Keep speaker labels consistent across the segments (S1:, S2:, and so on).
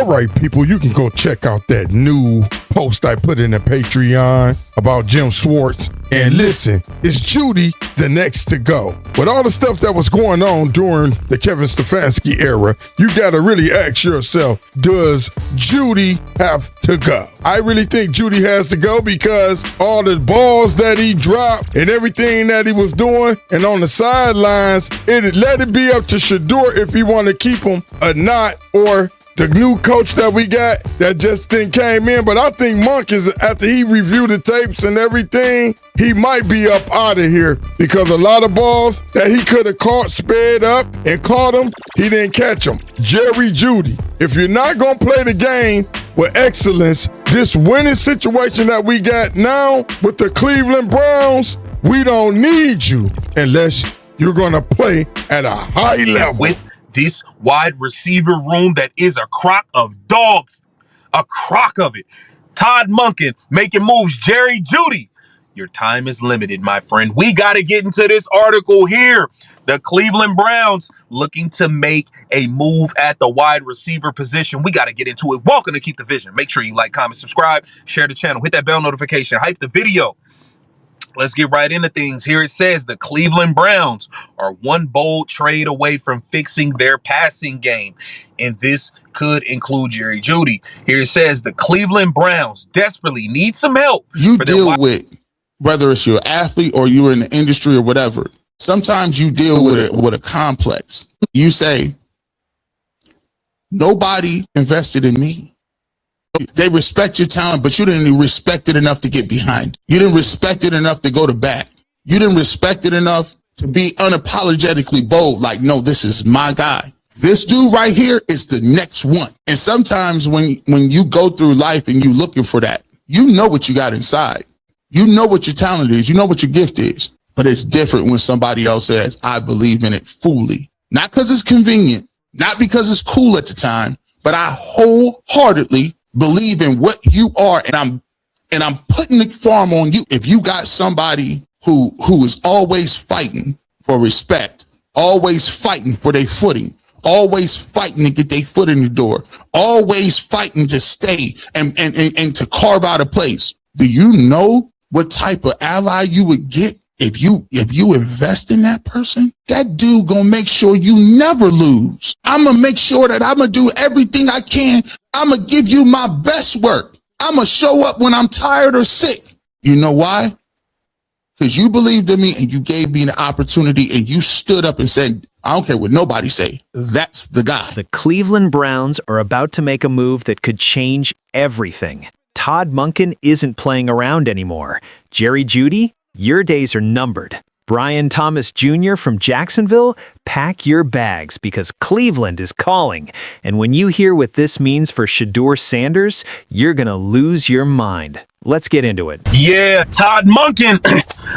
S1: All right, people, you can go check out that new post I put in the Patreon about Jim Schwartz. And listen, is Judy the next to go? With all the stuff that was going on during the Kevin Stefanski era, you got to really ask yourself, does Judy have to go? I really think Judy has to go because all the balls that he dropped and everything that he was doing and on the sidelines, let it be up to Shedeur if he want to keep him or not, or the new coach that we got that just then came in. But I think Monkin, after he reviewed the tapes and everything, he might be up out of here because a lot of balls that he could have caught, sped up and caught them, he didn't catch them. Jeudy, if you're not going to play the game with excellence, this winning situation that we got now with the Cleveland Browns, we don't need you unless you're going to play at a high level.
S2: With this wide receiver room that is a crock of dogs, a crock of it. Todd Monken making moves. Jeudy, your time is limited, my friend. We got to get into this article here. The Cleveland Browns looking to make a move at the wide receiver position. We got to get into it. Welcome to Keep the Vision. Make sure you like, comment, subscribe, share the channel, hit that bell notification, hype the video. Let's get right into things. Here it says the Cleveland Browns are one bold trade away from fixing their passing game, and this could include Jeudy. Here it says the Cleveland Browns desperately need some help.
S3: You deal with, whether it's your athlete or you're in the industry or whatever, sometimes you deal with a complex. You say, nobody invested in me. They respect your talent, but you didn't respect it enough to get behind. You didn't respect it enough to go to bat. You didn't respect it enough to be unapologetically bold. Like, no, this is my guy. This dude right here is the next one. And sometimes when you go through life and you looking for that, you know what you got inside. You know what your talent is. You know what your gift is. But it's different when somebody else says, I believe in it fully. Not because it's convenient, not because it's cool at the time, but I wholeheartedly believe in what you are, and I'm putting the farm on you. If you got somebody who is always fighting for respect, always fighting for their footing, always fighting to get their foot in the door, always fighting to stay and to carve out a place, do you know what type of ally you would get if you invest in that person? That dude gonna make sure you never lose. I'm gonna make sure that I'm gonna do everything I can. I'm gonna give you my best work. I'm gonna show up when I'm tired or sick. You know why? Because you believed in me and you gave me the opportunity and you stood up and said, I don't care what nobody say. That's the guy.
S4: The Cleveland Browns are about to make a move that could change everything. Todd Monken isn't playing around anymore. Jeudy, your days are numbered. Brian Thomas Jr. from Jacksonville, pack your bags because Cleveland is calling. And when you hear what this means for Shedeur Sanders, you're going to lose your mind. Let's get into it.
S2: Yeah, Todd Monken.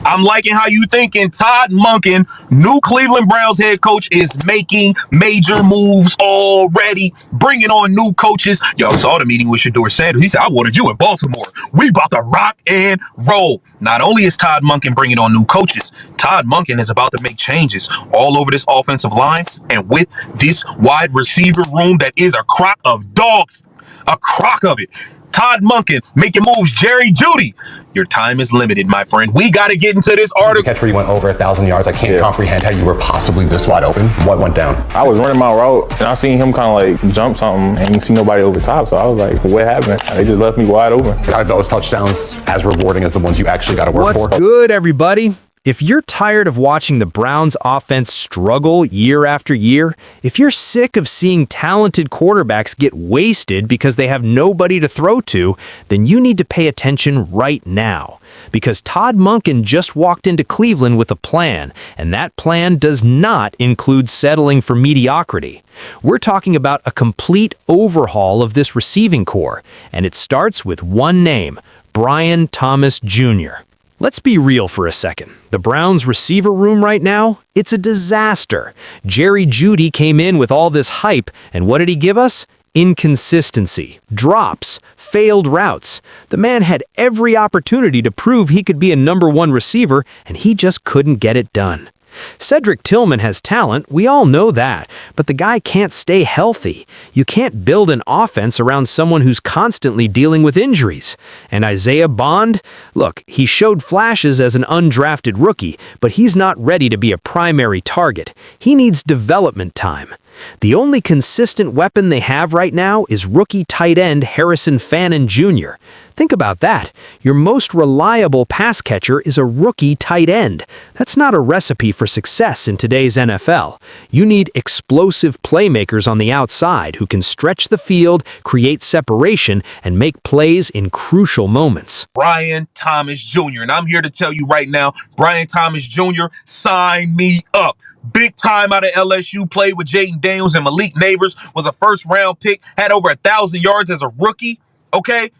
S2: I'm liking how you thinking. Todd Monken, new Cleveland Browns head coach, is making major moves already, bringing on new coaches. Y'all saw the meeting with Shedeur Sanders. He said, I wanted you in Baltimore. We about to rock and roll. Not only is Todd Monken bringing on new coaches, Todd Monken is about to make changes all over this offensive line and with this wide receiver room that is a crock of dogs, a crock of it. Todd Monken making moves. Jeudy, your time is limited, my friend. We got to get into this article.
S5: Catch where you went over 1,000 yards. I can't comprehend how you were possibly this wide open. What went down?
S6: I was running my route and I seen him kind of like jump something and didn't see nobody over top. So I was like, what happened? They just left me wide open.
S5: Are those touchdowns as rewarding as the ones you actually got to work for?
S4: What's good, everybody? If you're tired of watching the Browns offense struggle year after year, if you're sick of seeing talented quarterbacks get wasted because they have nobody to throw to, then you need to pay attention right now. Because Todd Monken just walked into Cleveland with a plan, and that plan does not include settling for mediocrity. We're talking about a complete overhaul of this receiving core, and it starts with one name, Brian Thomas Jr. Let's be real for a second. The Browns' receiver room right now, it's a disaster. Jeudy came in with all this hype, and what did he give us? Inconsistency, drops, failed routes. The man had every opportunity to prove he could be a #1 receiver, and he just couldn't get it done. Cedric Tillman has talent, we all know that, but the guy can't stay healthy. You can't build an offense around someone who's constantly dealing with injuries. And Isaiah Bond? Look, he showed flashes as an undrafted rookie, but he's not ready to be a primary target. He needs development time. The only consistent weapon they have right now is rookie tight end Harrison Fannin Jr. Think about that. Your most reliable pass catcher is a rookie tight end. That's not a recipe for success in today's NFL. You need explosive playmakers on the outside who can stretch the field, create separation, and make plays in crucial moments.
S2: Brian Thomas Jr. And I'm here to tell you right now, Brian Thomas Jr., sign me up. Big time out of LSU, played with Jaden Daniels and Malik Neighbors, was a first-round pick, had over 1,000 yards as a rookie. Okay?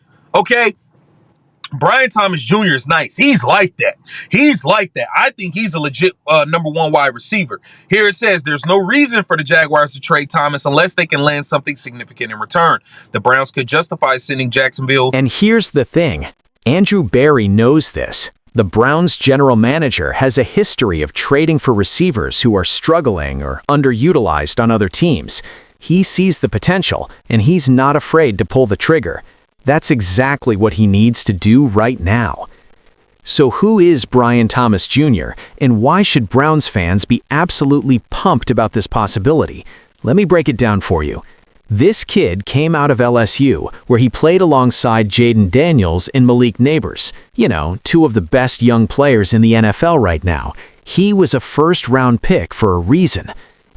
S2: Brian Thomas Jr. is nice. He's like that. I think he's a legit number one wide receiver. Here it says there's no reason for the Jaguars to trade Thomas unless they can land something significant in return. The Browns could justify sending Jacksonville.
S4: And here's the thing. Andrew Berry knows this. The Browns' general manager has a history of trading for receivers who are struggling or underutilized on other teams. He sees the potential, and he's not afraid to pull the trigger. That's exactly what he needs to do right now. So who is Brian Thomas Jr., and why should Browns fans be absolutely pumped about this possibility? Let me break it down for you. This kid came out of LSU, where he played alongside Jaden Daniels and Malik Neighbors. You know, two of the best young players in the NFL right now. He was a first-round pick for a reason.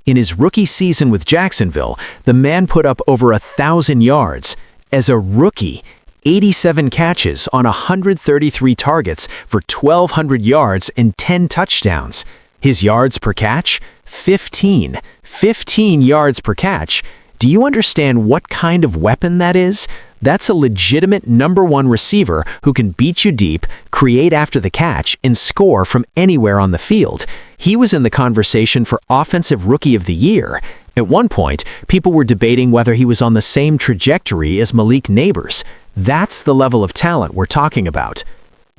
S4: In his rookie season with Jacksonville, the man put up over 1,000 yards. As a rookie, 87 catches on 133 targets for 1,200 yards and 10 touchdowns. His yards per catch? 15. 15 yards per catch. Do you understand what kind of weapon that is? That's a legitimate number one receiver who can beat you deep, create after the catch, and score from anywhere on the field. He was in the conversation for Offensive Rookie of the Year. At one point, people were debating whether he was on the same trajectory as Malik Neighbors. That's the level of talent we're talking about.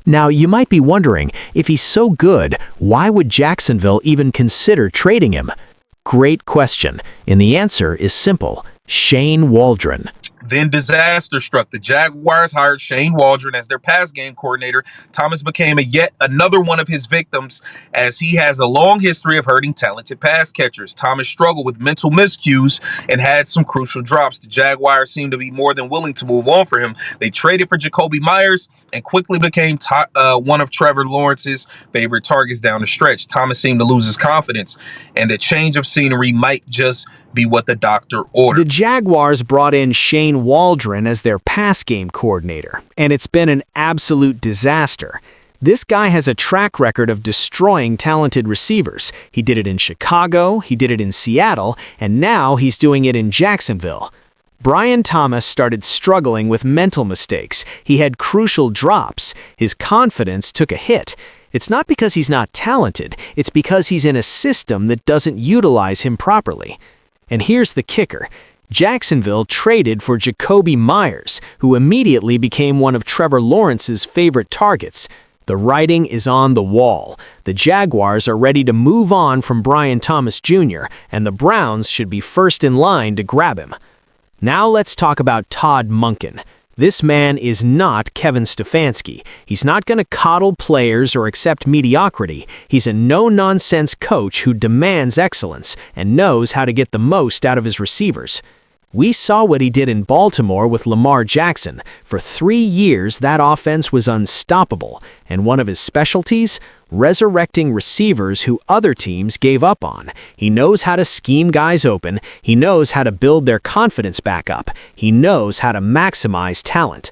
S4: Now, you might be wondering, if he's so good, why would Jacksonville even consider trading him? Great question, and the answer is simple. Shane Waldron.
S2: Then disaster struck. The Jaguars hired Shane Waldron as their pass game coordinator. Thomas became yet another one of his victims, as he has a long history of hurting talented pass catchers. Thomas struggled with mental miscues and had some crucial drops. The Jaguars seemed to be more than willing to move on for him. They traded for Jacoby Myers and quickly became one of Trevor Lawrence's favorite targets down the stretch. Thomas seemed to lose his confidence, and a change of scenery might just be what the doctor ordered.
S4: The Jaguars brought in Shane Waldron as their pass game coordinator, and it's been an absolute disaster. This guy has a track record of destroying talented receivers. He did it in Chicago, he did it in Seattle, and now he's doing it in Jacksonville. Brian Thomas started struggling with mental mistakes. He had crucial drops. His confidence took a hit. It's not because he's not talented, it's because he's in a system that doesn't utilize him properly. And here's the kicker. Jacksonville traded for Jacoby Myers, who immediately became one of Trevor Lawrence's favorite targets. The writing is on the wall. The Jaguars are ready to move on from Brian Thomas Jr., and the Browns should be first in line to grab him. Now let's talk about Todd Monken. This man is not Kevin Stefanski. He's not going to coddle players or accept mediocrity. He's a no-nonsense coach who demands excellence and knows how to get the most out of his receivers. We saw what he did in Baltimore with Lamar Jackson. For 3 years, that offense was unstoppable, and one of his specialties? Resurrecting receivers who other teams gave up on. He knows how to scheme guys open. He knows how to build their confidence back up. He knows how to maximize talent.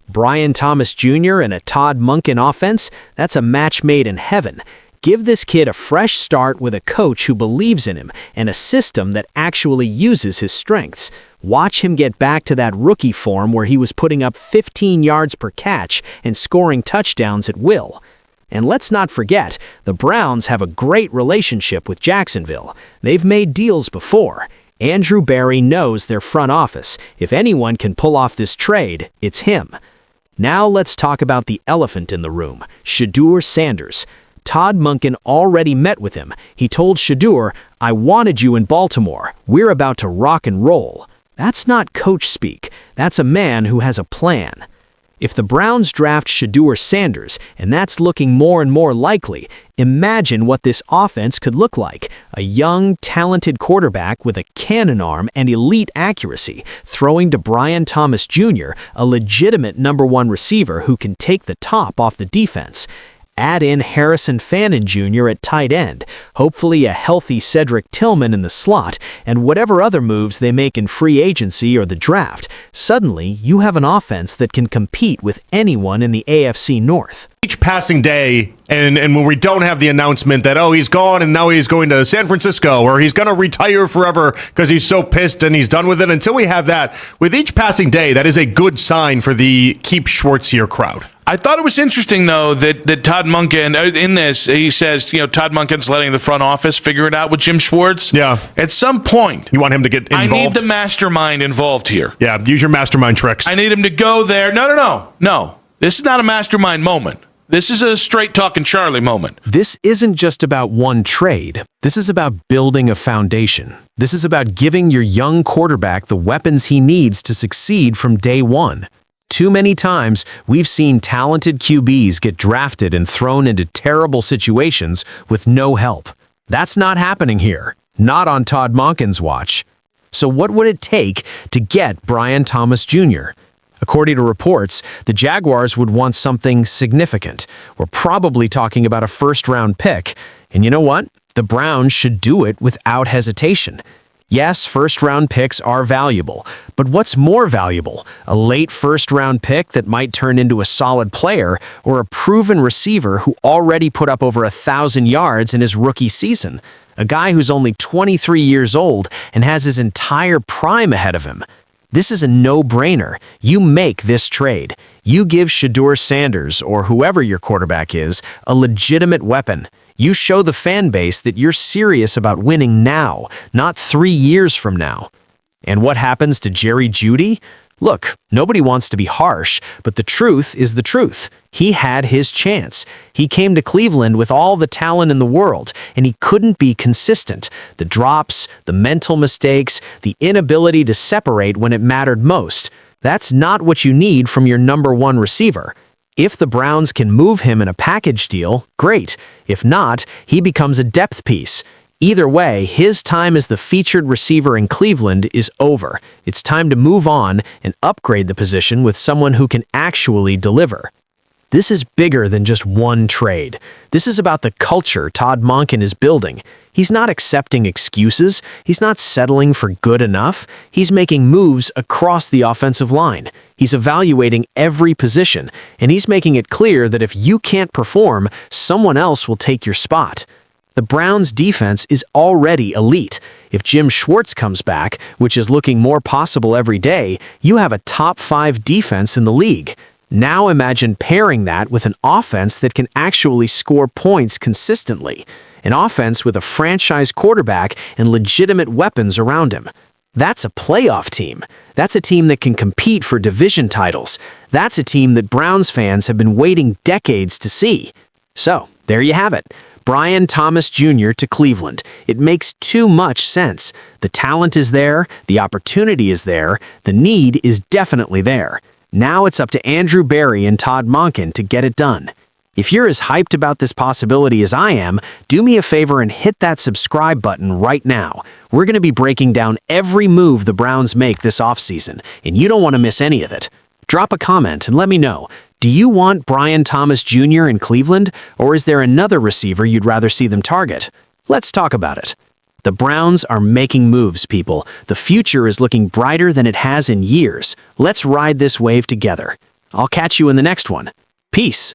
S4: Brian Thomas Jr. and a Todd Monken offense? That's a match made in heaven. Give this kid a fresh start with a coach who believes in him and a system that actually uses his strengths. Watch him get back to that rookie form where he was putting up 15 yards per catch and scoring touchdowns at will. And let's not forget, the Browns have a great relationship with Jacksonville. They've made deals before. Andrew Berry knows their front office. If anyone can pull off this trade, it's him. Now let's talk about the elephant in the room, Shedeur Sanders. Todd Monken already met with him. He told Shedeur, "I wanted you in Baltimore. We're about to rock and roll." That's not coach speak. That's a man who has a plan. If the Browns draft Jeudy Sanders, and that's looking more and more likely, imagine what this offense could look like. A young, talented quarterback with a cannon arm and elite accuracy, throwing to Brian Thomas Jr., a legitimate #1 receiver who can take the top off the defense. Add in Harrison Fannin Jr. at tight end, hopefully a healthy Cedric Tillman in the slot, and whatever other moves they make in free agency or the draft. Suddenly, you have an offense that can compete with anyone in the AFC North.
S7: Each passing day, and when we don't have the announcement that, oh, he's gone and now he's going to San Francisco, or he's going to retire forever because he's so pissed and he's done with it, until we have that, with each passing day, that is a good sign for the keep Schwartz here crowd.
S3: I thought it was interesting, though, that Todd Monken, in this, he says, Todd Monken's letting the front office figure it out with Jim Schwartz.
S7: Yeah.
S3: At some point,
S7: You want him to get involved?
S3: I need the mastermind involved here.
S7: Yeah, use your mastermind tricks.
S3: I need him to go there. No. This is not a mastermind moment. This is a straight talking Charlie moment.
S4: This isn't just about one trade. This is about building a foundation. This is about giving your young quarterback the weapons he needs to succeed from day one. Too many times, we've seen talented QBs get drafted and thrown into terrible situations with no help. That's not happening here. Not on Todd Monken's watch. So what would it take to get Brian Thomas Jr.? According to reports, the Jaguars would want something significant. We're probably talking about a first-round pick. And you know what? The Browns should do it without hesitation. Yes, first-round picks are valuable, but what's more valuable? A late first-round pick that might turn into a solid player, or a proven receiver who already put up over 1,000 yards in his rookie season? A guy who's only 23 years old and has his entire prime ahead of him. This is a no-brainer. You make this trade. You give Shedeur Sanders, or whoever your quarterback is, a legitimate weapon. You show the fan base that you're serious about winning now, not 3 years from now. And what happens to Jeudy? Look, nobody wants to be harsh, but the truth is the truth. He had his chance. He came to Cleveland with all the talent in the world, and he couldn't be consistent. The drops, the mental mistakes, the inability to separate when it mattered most. That's not what you need from your #1 receiver. If the Browns can move him in a package deal, great. If not, he becomes a depth piece. Either way, his time as the featured receiver in Cleveland is over. It's time to move on and upgrade the position with someone who can actually deliver. This is bigger than just one trade. This is about the culture Todd Monken is building. He's not accepting excuses. He's not settling for good enough. He's making moves across the offensive line. He's evaluating every position, and he's making it clear that if you can't perform, someone else will take your spot. The Browns' defense is already elite. If Jim Schwartz comes back, which is looking more possible every day, you have a top 5 defense in the league. Now imagine pairing that with an offense that can actually score points consistently. An offense with a franchise quarterback and legitimate weapons around him. That's a playoff team. That's a team that can compete for division titles. That's a team that Browns fans have been waiting decades to see. So, there you have it. Brian Thomas Jr. to Cleveland. It makes too much sense. The talent is there, the opportunity is there, the need is definitely there. Now it's up to Andrew Berry and Todd Monken to get it done. If you're as hyped about this possibility as I am, do me a favor and hit that subscribe button right now. We're going to be breaking down every move the Browns make this offseason, and you don't want to miss any of it. Drop a comment and let me know. Do you want Brian Thomas Jr. in Cleveland, or is there another receiver you'd rather see them target? Let's talk about it. The Browns are making moves, people. The future is looking brighter than it has in years. Let's ride this wave together. I'll catch you in the next one. Peace.